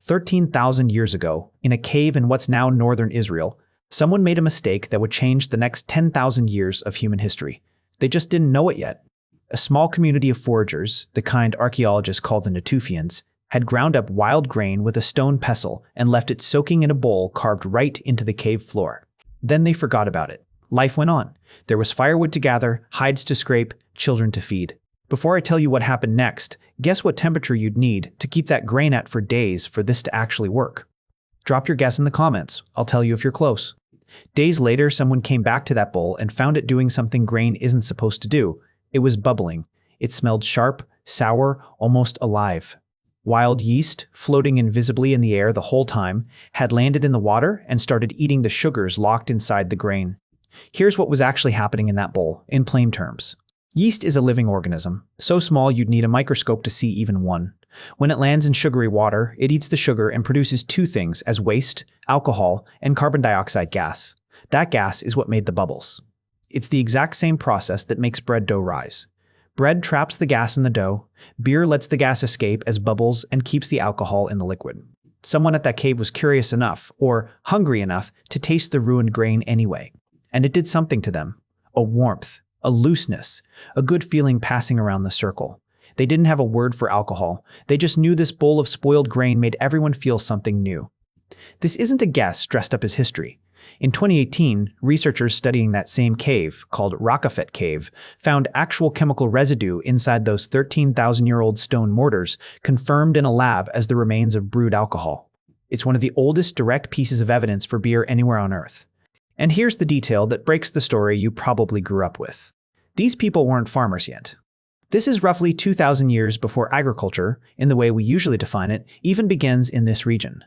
13,000 years ago, in a cave in what's now northern Israel, someone made a mistake that would change the next 10,000 years of human history. They just didn't know it yet. A small community of foragers, the kind archaeologists call the Natufians, had ground up wild grain with a stone pestle and left it soaking in a bowl carved right into the cave floor. Then they forgot about it. Life went on. There was firewood to gather, hides to scrape, children to feed. Before I tell you what happened next, guess what temperature you'd need to keep that grain at for days for this to actually work? Drop your guess in the comments. I'll tell you if you're close. Days later, someone came back to that bowl and found it doing something grain isn't supposed to do. It was bubbling. It smelled sharp, sour, almost alive. Wild yeast, floating invisibly in the air the whole time, had landed in the water and started eating the sugars locked inside the grain. Here's what was actually happening in that bowl, in plain terms. Yeast is a living organism, so small you'd need a microscope to see even one. When it lands in sugary water, it eats the sugar and produces two things as waste, alcohol, and carbon dioxide gas. That gas is what made the bubbles. It's the exact same process that makes bread dough rise. Bread traps the gas in the dough, beer lets the gas escape as bubbles and keeps the alcohol in the liquid. Someone at that cave was curious enough, or hungry enough, to taste the ruined grain anyway. And it did something to them. A warmth, a looseness, a good feeling passing around the circle. They didn't have a word for alcohol. They just knew this bowl of spoiled grain made everyone feel something new. This isn't a guess dressed up as history. In 2018, researchers studying that same cave, called Rockafet Cave, found actual chemical residue inside those 13,000-year-old stone mortars, confirmed in a lab as the remains of brewed alcohol. It's one of the oldest direct pieces of evidence for beer anywhere on Earth. And here's the detail that breaks the story you probably grew up with. These people weren't farmers yet. This is roughly 2,000 years before agriculture, in the way we usually define it, even begins in this region.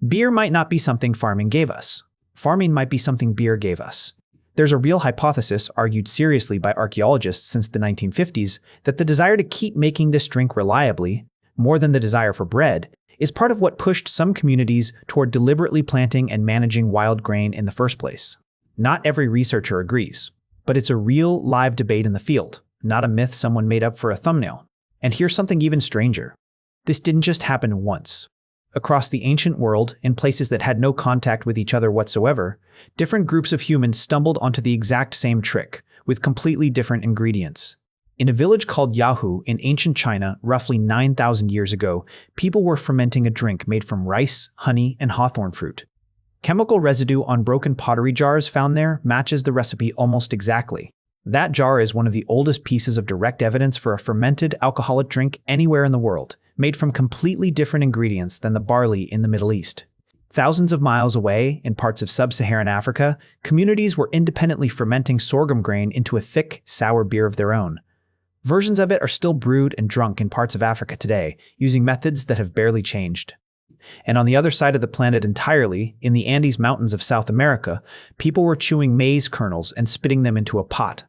Beer might not be something farming gave us. Farming might be something beer gave us. There's a real hypothesis, argued seriously by archaeologists since the 1950s, that the desire to keep making this drink reliably, more than the desire for bread, is part of what pushed some communities toward deliberately planting and managing wild grain in the first place. Not every researcher agrees, but it's a real, live debate in the field, not a myth someone made up for a thumbnail. And here's something even stranger. This didn't just happen once. Across the ancient world, in places that had no contact with each other whatsoever, different groups of humans stumbled onto the exact same trick, with completely different ingredients. In a village called Yahoo in ancient China, roughly 9,000 years ago, people were fermenting a drink made from rice, honey, and hawthorn fruit. Chemical residue on broken pottery jars found there matches the recipe almost exactly. That jar is one of the oldest pieces of direct evidence for a fermented alcoholic drink anywhere in the world, made from completely different ingredients than the barley in the Middle East. Thousands of miles away, in parts of sub-Saharan Africa, communities were independently fermenting sorghum grain into a thick, sour beer of their own. Versions of it are still brewed and drunk in parts of Africa today, using methods that have barely changed. And on the other side of the planet entirely, in the Andes Mountains of South America, people were chewing maize kernels and spitting them into a pot.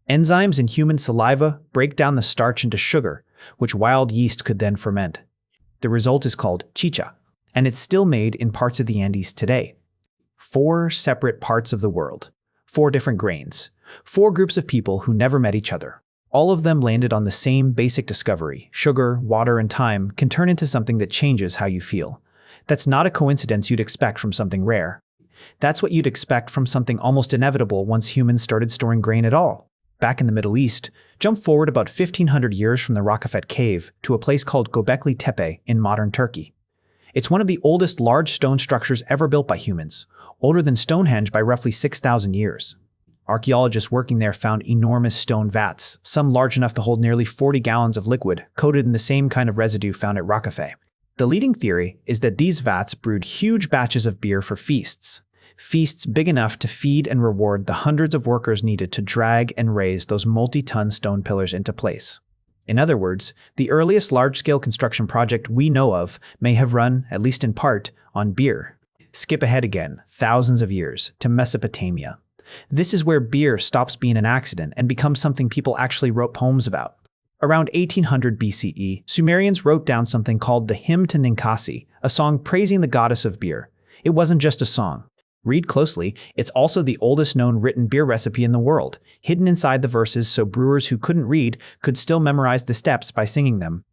Enzymes in human saliva break down the starch into sugar, which wild yeast could then ferment. The result is called chicha, and it's still made in parts of the Andes today. 4 separate parts of the world, 4 different grains, 4 groups of people who never met each other. All of them landed on the same basic discovery: sugar, water, and time can turn into something that changes how you feel. That's not a coincidence you'd expect from something rare. That's what you'd expect from something almost inevitable once humans started storing grain at all. Back in the Middle East, jump forward about 1,500 years from the Rockafet Cave to a place called Göbekli Tepe in modern Turkey. It's one of the oldest large stone structures ever built by humans, older than Stonehenge by roughly 6,000 years. Archaeologists working there found enormous stone vats, some large enough to hold nearly 40 gallons of liquid, coated in the same kind of residue found at Rockafet. The leading theory is that these vats brewed huge batches of beer for feasts. Feasts big enough to feed and reward the hundreds of workers needed to drag and raise those multi-ton stone pillars into place. In other words, the earliest large-scale construction project we know of may have run, at least in part, on beer. Skip ahead again, thousands of years, to Mesopotamia. This is where beer stops being an accident and becomes something people actually wrote poems about. Around 1800 BCE, Sumerians wrote down something called the Hymn to Ninkasi, a song praising the goddess of beer. It wasn't just a song. Read closely, it's also the oldest known written beer recipe in the world, hidden inside the verses so brewers who couldn't read could still memorize the steps by singing them.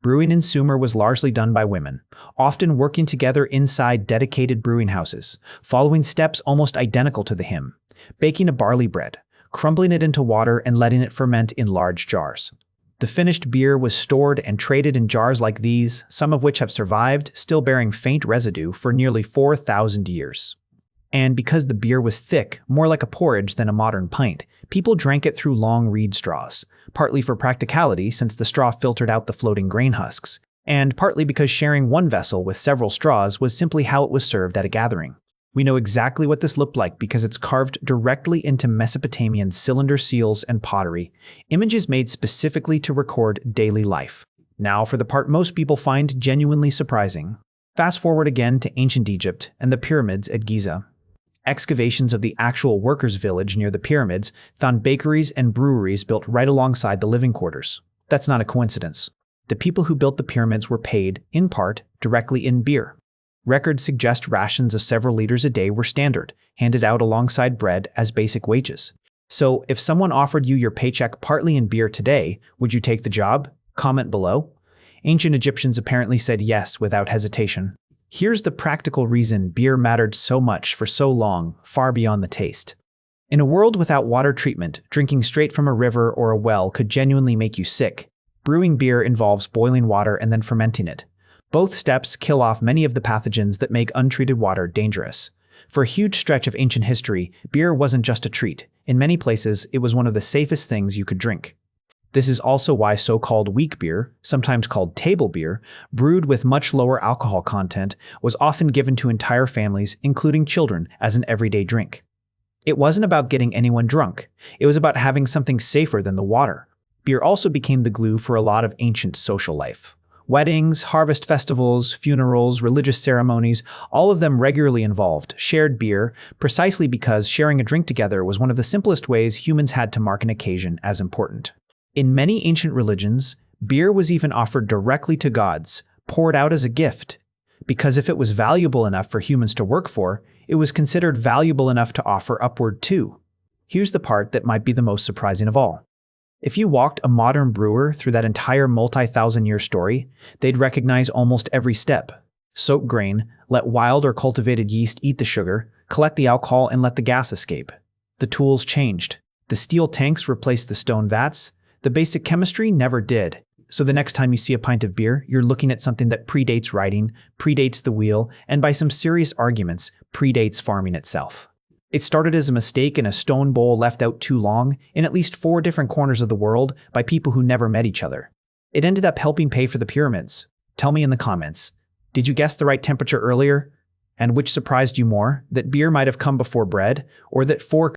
Brewing in Sumer was largely done by women, often working together inside dedicated brewing houses, following steps almost identical to the hymn: baking a barley bread, crumbling it into water, and letting it ferment in large jars. The finished beer was stored and traded in jars like these, some of which have survived, still bearing faint residue, for nearly 4,000 years. And because the beer was thick, more like a porridge than a modern pint, people drank it through long reed straws, partly for practicality since the straw filtered out the floating grain husks, and partly because sharing one vessel with several straws was simply how it was served at a gathering. We know exactly what this looked like because it's carved directly into Mesopotamian cylinder seals and pottery, images made specifically to record daily life. Now for the part most people find genuinely surprising. Fast forward again to ancient Egypt and the pyramids at Giza. Excavations of the actual workers' village near the pyramids found bakeries and breweries built right alongside the living quarters. That's not a coincidence. The people who built the pyramids were paid, in part, directly in beer. Records suggest rations of several liters a day were standard, handed out alongside bread as basic wages. So, if someone offered you your paycheck partly in beer today, would you take the job? Comment below. Ancient Egyptians apparently said yes without hesitation. Here's the practical reason beer mattered so much for so long, far beyond the taste. In a world without water treatment, drinking straight from a river or a well could genuinely make you sick. Brewing beer involves boiling water and then fermenting it. Both steps kill off many of the pathogens that make untreated water dangerous. For a huge stretch of ancient history, beer wasn't just a treat. In many places, it was one of the safest things you could drink. This is also why so-called weak beer, sometimes called table beer, brewed with much lower alcohol content, was often given to entire families, including children, as an everyday drink. It wasn't about getting anyone drunk. It was about having something safer than the water. Beer also became the glue for a lot of ancient social life. Weddings, harvest festivals, funerals, religious ceremonies, all of them regularly involved shared beer, precisely because sharing a drink together was one of the simplest ways humans had to mark an occasion as important. In many ancient religions, beer was even offered directly to gods, poured out as a gift, because if it was valuable enough for humans to work for, it was considered valuable enough to offer upward too. Here's the part that might be the most surprising of all. If you walked a modern brewer through that entire multi-thousand-year story, they'd recognize almost every step. Soak grain, let wild or cultivated yeast eat the sugar, collect the alcohol, and let the gas escape. The tools changed. The steel tanks replaced the stone vats. The basic chemistry never did. So the next time you see a pint of beer, you're looking at something that predates writing, predates the wheel, and by some serious arguments, predates farming itself. It started as a mistake in a stone bowl left out too long in at least 4 different corners of the world by people who never met each other. It ended up helping pay for the pyramids. Tell me in the comments, did you guess the right temperature earlier? And which surprised you more, that beer might have come before bread, or that 4